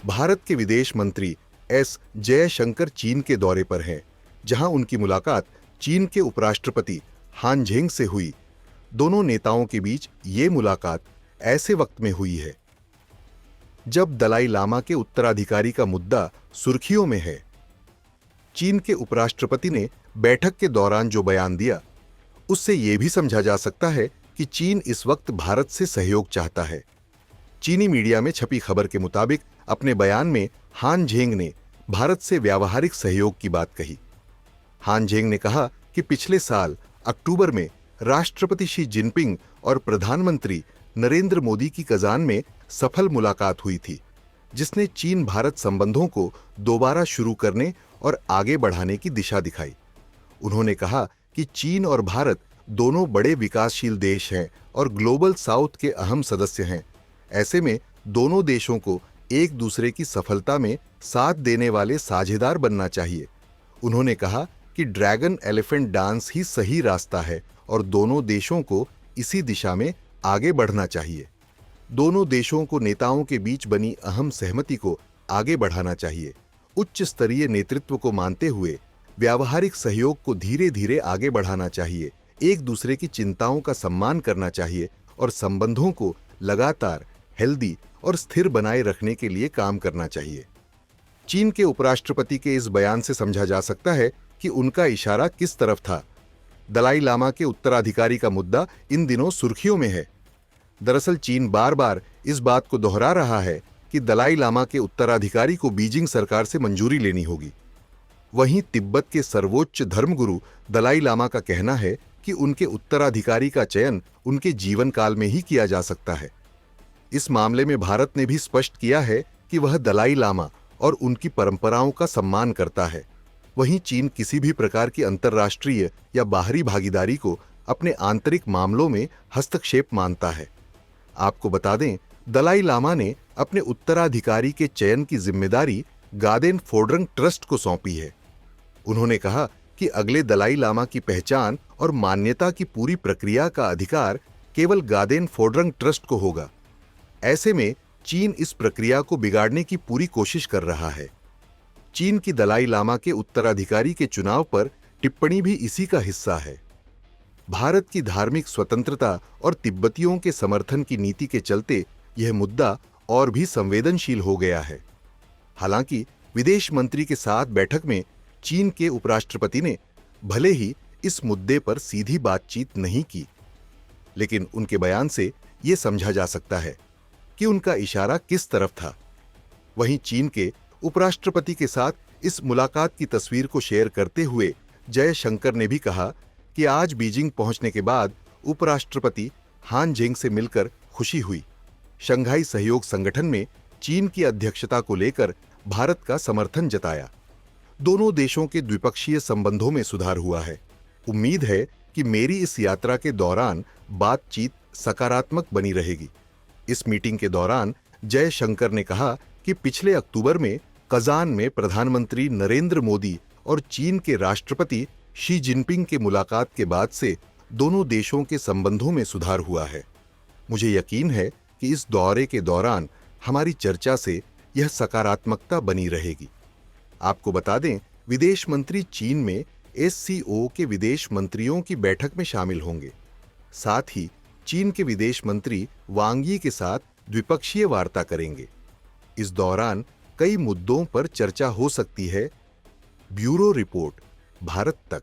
भारत के विदेश मंत्री एस जयशंकर चीन के दौरे पर हैं, जहां उनकी मुलाकात चीन के उपराष्ट्रपति हान झेंग से हुई। दोनों नेताओं के बीच ये मुलाकात ऐसे वक्त में हुई है जब दलाई लामा के उत्तराधिकारी का मुद्दा सुर्खियों में है। चीन के उपराष्ट्रपति ने बैठक के दौरान जो बयान दिया, उससे यह भी समझा जा सकता है कि चीन इस वक्त भारत से सहयोग चाहता है। चीनी मीडिया में छपी खबर के मुताबिक अपने बयान में हान झेंग ने भारत से व्यावहारिक सहयोग की बात कही। हान झेंग ने कहा कि पिछले साल अक्टूबर में राष्ट्रपति शी जिनपिंग और प्रधानमंत्री नरेंद्र मोदी की कजान में सफल मुलाकात हुई थी, जिसने चीन भारत संबंधों को दोबारा शुरू करने और आगे बढ़ाने की दिशा दिखाई। उन्होंने कहा कि चीन और भारत दोनों बड़े विकासशील देश हैं और ग्लोबल साउथ के अहम सदस्य हैं। ऐसे में दोनों देशों को एक दूसरे की सफलता में साथ देने वाले साझेदार बनना चाहिए। उन्होंने कहा कि ड्रैगन एलिफेंट डांस ही सही रास्ता है और दोनों देशों को इसी दिशा में आगे बढ़ना चाहिए। दोनों देशों को नेताओं के बीच बनी अहम सहमति को आगे बढ़ाना चाहिए। उच्च स्तरीय नेतृत्व को मानते हुए व्यावहारिक सहयोग को धीरे धीरे आगे बढ़ाना चाहिए। एक दूसरे की चिंताओं का सम्मान करना चाहिए और संबंधों को लगातार हेल्दी और स्थिर बनाए रखने के लिए काम करना चाहिए। चीन के उपराष्ट्रपति के इस बयान से समझा जा सकता है कि उनका इशारा किस तरफ था। दलाई लामा के उत्तराधिकारी का मुद्दा इन दिनों सुर्खियों में है। दरअसल चीन बार बार इस बात को दोहरा रहा है कि दलाई लामा के उत्तराधिकारी को बीजिंग सरकार से मंजूरी लेनी होगी। वहीं तिब्बत के सर्वोच्च धर्मगुरु दलाई लामा का कहना है कि उनके उत्तराधिकारी का चयन उनके जीवन काल में ही किया जा सकता है। इस मामले में भारत ने भी स्पष्ट किया है कि वह दलाई लामा और उनकी परंपराओं का सम्मान करता है। वहीं चीन किसी भी प्रकार की अंतर्राष्ट्रीय या बाहरी भागीदारी को अपने आंतरिक मामलों में हस्तक्षेप मानता है। आपको बता दें, दलाई लामा ने अपने उत्तराधिकारी के चयन की जिम्मेदारी गादेन फोड्रंग ट्रस्ट को सौंपी है। उन्होंने कहा कि अगले दलाई लामा की पहचान और मान्यता की पूरी प्रक्रिया का अधिकार केवल गादेन फोड्रंग ट्रस्ट को होगा। ऐसे में चीन इस प्रक्रिया को बिगाड़ने की पूरी कोशिश कर रहा है। चीन की दलाई लामा के उत्तराधिकारी के चुनाव पर टिप्पणी भी इसी का हिस्सा है। भारत की धार्मिक स्वतंत्रता और तिब्बतियों के समर्थन की नीति के चलते यह मुद्दा और भी संवेदनशील हो गया है। हालांकि विदेश मंत्री के साथ बैठक में चीन के उपराष्ट्रपति ने भले ही इस मुद्दे पर सीधी बातचीत नहीं की, लेकिन उनके बयान से यह समझा जा सकता है कि उनका इशारा किस तरफ था। वहीं चीन के उपराष्ट्रपति के साथ इस मुलाकात की तस्वीर को शेयर करते हुए जयशंकर ने भी कहा कि आज बीजिंग पहुंचने के बाद उपराष्ट्रपति हान झेंग से मिलकर खुशी हुई। शंघाई सहयोग संगठन में चीन की अध्यक्षता को लेकर भारत का समर्थन जताया। दोनों देशों के द्विपक्षीय संबंधों में सुधार हुआ है। उम्मीद है कि मेरी इस यात्रा के दौरान बातचीत सकारात्मक बनी रहेगी। इस मीटिंग के दौरान जयशंकर ने कहा कि पिछले अक्टूबर में कजान में प्रधानमंत्री नरेंद्र मोदी और चीन के राष्ट्रपति शी जिनपिंग के मुलाकात के बाद से दोनों देशों के संबंधों में सुधार हुआ है। मुझे यकीन है कि इस दौरे के दौरान हमारी चर्चा से यह सकारात्मकता बनी रहेगी। आपको बता दें, विदेश मंत्री चीन में एससीओ के विदेश मंत्रियों की बैठक में शामिल होंगे। साथ ही चीन के विदेश मंत्री वांग यी के साथ द्विपक्षीय वार्ता करेंगे। इस दौरान कई मुद्दों पर चर्चा हो सकती है। ब्यूरो रिपोर्ट, भारत तक।